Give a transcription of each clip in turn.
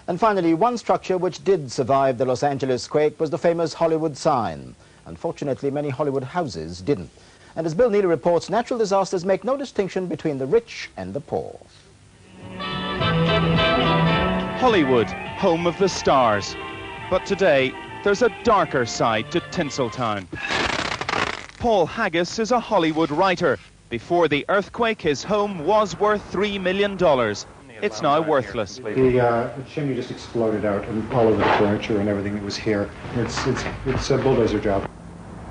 And finally, one structure which did survive the Los Angeles quake was the famous Hollywood sign. Unfortunately, many Hollywood houses didn't. And as Bill Neely reports, natural disasters make no distinction between the rich and the poor. Hollywood, home of the stars. But today, there's a darker side to Tinseltown. Paul Haggis is a Hollywood writer. Before the earthquake, his home was worth $3 million. It's now worthless. The chimney just exploded out and all over the furniture and everything that was here. It's a bulldozer job.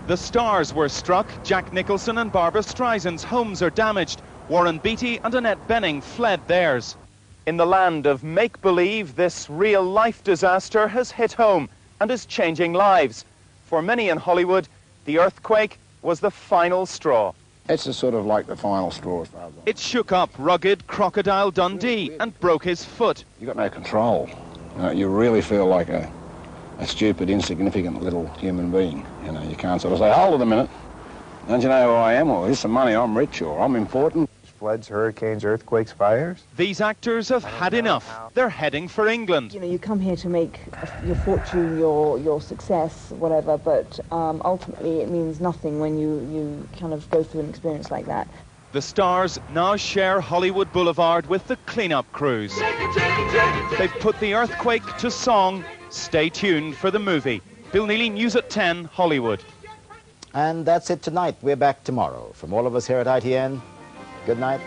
The stars were struck. Jack Nicholson and Barbra Streisand's homes are damaged. Warren Beatty and Annette Bening fled theirs. In the land of make-believe, this real-life disaster has hit home and is changing lives. For many in Hollywood, the earthquake was the final straw. It's a sort of like the final straw as far as I'm concerned. It shook up rugged Crocodile Dundee and broke his foot. You've got no control. You really feel like a stupid, insignificant little human being. You can't sort of say, hold it a minute. Don't you know who I am? Or here's some money, I'm rich, or I'm important. Floods, hurricanes, earthquakes, fires. These actors have had enough. They're heading for England. You come here to make your fortune, your success, whatever, but ultimately it means nothing when you kind of go through an experience like that. The stars now share Hollywood Boulevard with the cleanup crews. They've put the earthquake to song. Stay tuned for the movie. Bill Neely, News at 10, Hollywood. And that's it tonight. We're back tomorrow. From all of us here at ITN, good night.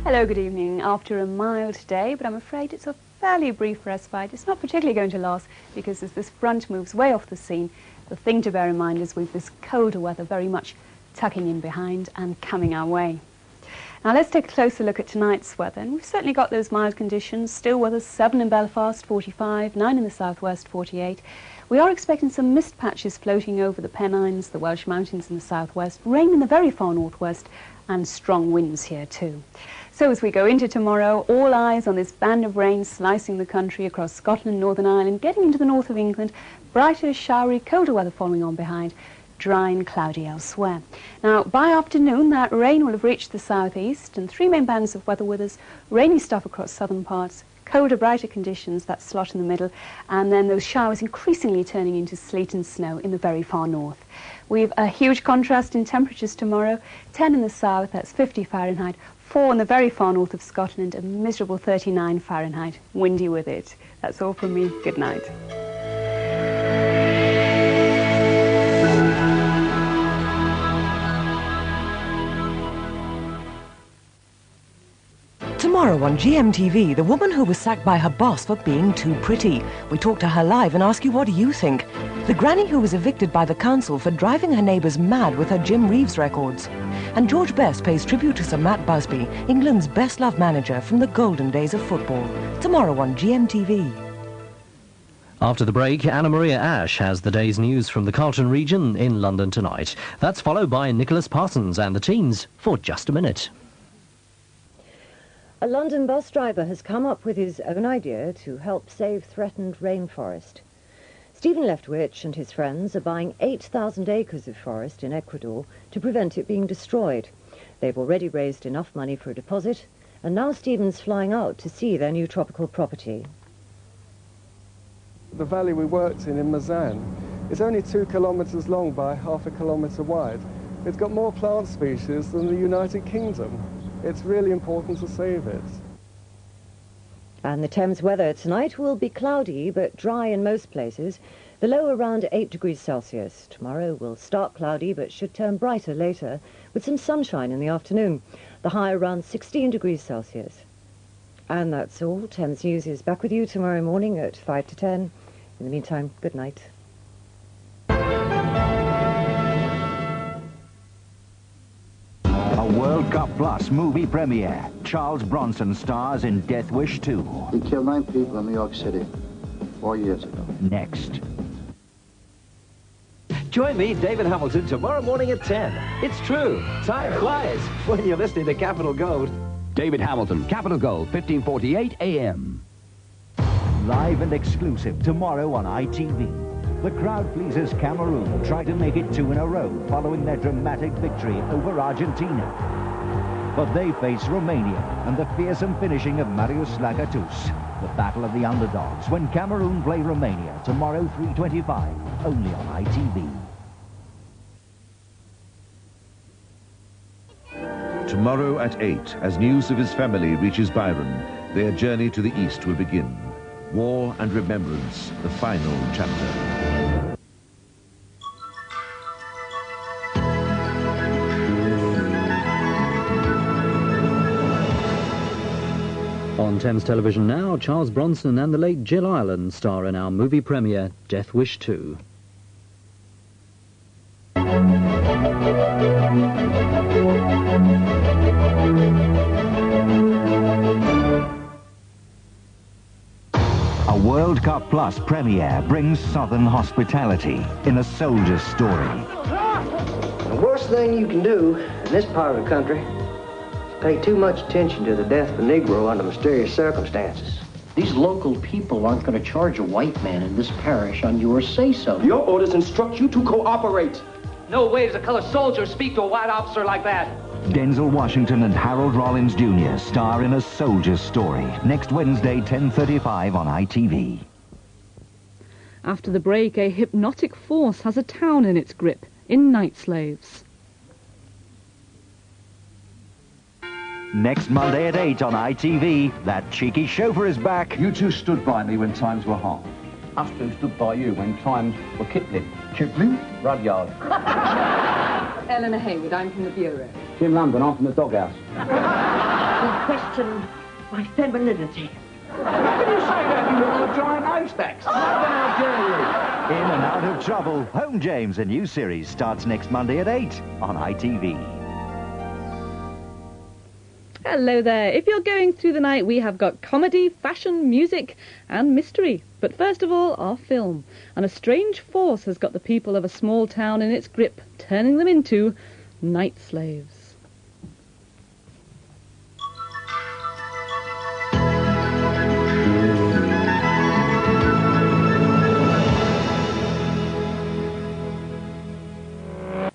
Hello, good evening. After a mild day, but I'm afraid it's a fairly brief respite. It's not particularly going to last because as this front moves way off the scene, the thing to bear in mind is we've this colder weather very much tucking in behind and coming our way. Now let's take a closer look at tonight's weather. And we've certainly got those mild conditions. Still weather 7 in Belfast, 45, 9 in the southwest, 48. We are expecting some mist patches floating over the Pennines, the Welsh Mountains in the southwest, rain in the very far northwest, and strong winds here too. So as we go into tomorrow, all eyes on this band of rain slicing the country across Scotland, Northern Ireland, getting into the north of England, brighter, showery, colder weather following on behind, dry and cloudy elsewhere. Now, by afternoon, that rain will have reached the southeast, and 3 main bands of weather with us, rainy stuff across southern parts, colder, brighter conditions, that slot in the middle, and then those showers increasingly turning into sleet and snow in the very far north. We've a huge contrast in temperatures tomorrow, 10 in the south, that's 50 Fahrenheit, 4 in the very far north of Scotland, a miserable 39 Fahrenheit, windy with it. That's all from me. Good night. Tomorrow on GMTV, the woman who was sacked by her boss for being too pretty. We talk to her live and ask you what you think. The granny who was evicted by the council for driving her neighbours mad with her Jim Reeves records. And George Best pays tribute to Sir Matt Busby, England's best-loved manager from the golden days of football. Tomorrow on GMTV. After the break, Anna Maria Ash has the day's news from the Carlton region in London tonight. That's followed by Nicholas Parsons and the teens for Just a Minute. A London bus driver has come up with his own idea to help save threatened rainforest. Stephen Leftwich and his friends are buying 8,000 acres of forest in Ecuador to prevent it being destroyed. They've already raised enough money for a deposit, and now Stephen's flying out to see their new tropical property. The valley we worked in Mazan is only 2 kilometres long by half a kilometre wide. It's got more plant species than the United Kingdom. It's really important to save it. And the Thames weather tonight will be cloudy but dry in most places. The low around 8 degrees Celsius. Tomorrow will start cloudy but should turn brighter later with some sunshine in the afternoon. The high around 16 degrees Celsius. And that's all. Thames News is back with you tomorrow morning at 5 to 10. In the meantime, good night. A World Cup Plus movie premiere. Charles Bronson stars in Death Wish 2. He killed 9 people in New York City. 4 years ago. Next. Join me, David Hamilton, tomorrow morning at 10. It's true. Time flies when you're listening to Capital Gold. David Hamilton, Capital Gold, 1548 AM. Live and exclusive tomorrow on ITV. The crowd pleasers Cameroon try to make it 2 in a row following their dramatic victory over Argentina. But they face Romania and the fearsome finishing of Marius Lagatus. The battle of the underdogs when Cameroon play Romania tomorrow 3:25, only on ITV. Tomorrow at 8, as news of his family reaches Byron, their journey to the east will begin. War and Remembrance, the final chapter. On Thames Television now, Charles Bronson and the late Jill Ireland star in our movie premiere, Death Wish 2. A World Cup Plus premiere brings Southern hospitality in A Soldier's Story. The worst thing you can do in this part of the country is pay too much attention to the death of a Negro under mysterious circumstances. These local people aren't going to charge a white man in this parish on your say-so. Your orders instruct you to cooperate. No way does a colored soldier speak to a white officer like that. Denzel Washington and Harold Rollins Jr. star in A Soldier's Story, next Wednesday, 10:35 on ITV. After the break, a hypnotic force has a town in its grip, in Night Slaves. Next Monday at 8 on ITV, that cheeky chauffeur is back. You two stood by me when times were hard. Us two stood by you when times were Kipling. Kipling? Rudyard. Eleanor Hayward, I'm from the Bureau. Jim London, I'm from the doghouse. You question my femininity. How can you say that, you little giant haystacks? How dare you? In and Out of Trouble, Home James, a new series, starts next Monday at 8 on ITV. Hello there. If you're going through the night, we have got comedy, fashion, music and mystery. But first of all, our film. And a strange force has got the people of a small town in its grip, turning them into night slaves.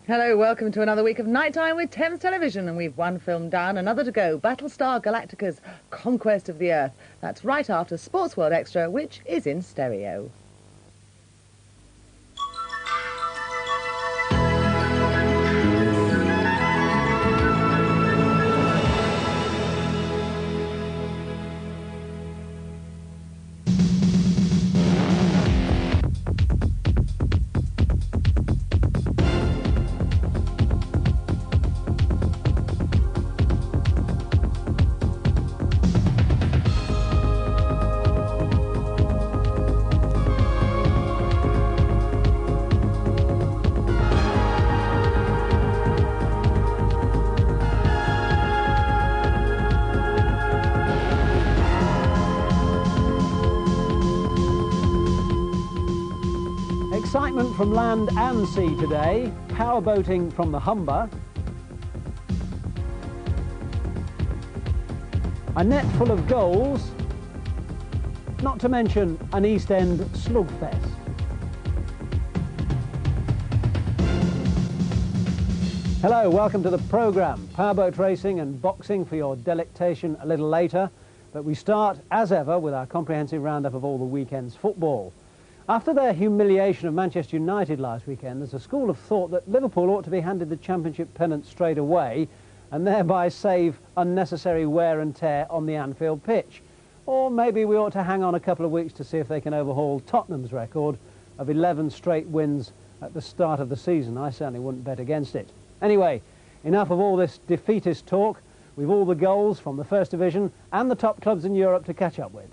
Hello, welcome to another week of Nighttime with Thames Television, and we've one film down, another to go, Battlestar Galactica's Conquest of the Earth. That's right after Sports World Extra, which is in stereo. Excitement from land and sea today, powerboating from the Humber, a net full of goals, not to mention an East End slugfest. Hello, welcome to the programme. Powerboat racing and boxing for your delectation a little later, but we start, as ever, with our comprehensive roundup of all the weekend's football. After their humiliation of Manchester United last weekend, there's a school of thought that Liverpool ought to be handed the championship pennant straight away and thereby save unnecessary wear and tear on the Anfield pitch. Or maybe we ought to hang on a couple of weeks to see if they can overhaul Tottenham's record of 11 straight wins at the start of the season. I certainly wouldn't bet against it. Anyway, enough of all this defeatist talk. We've all the goals from the First Division and the top clubs in Europe to catch up with.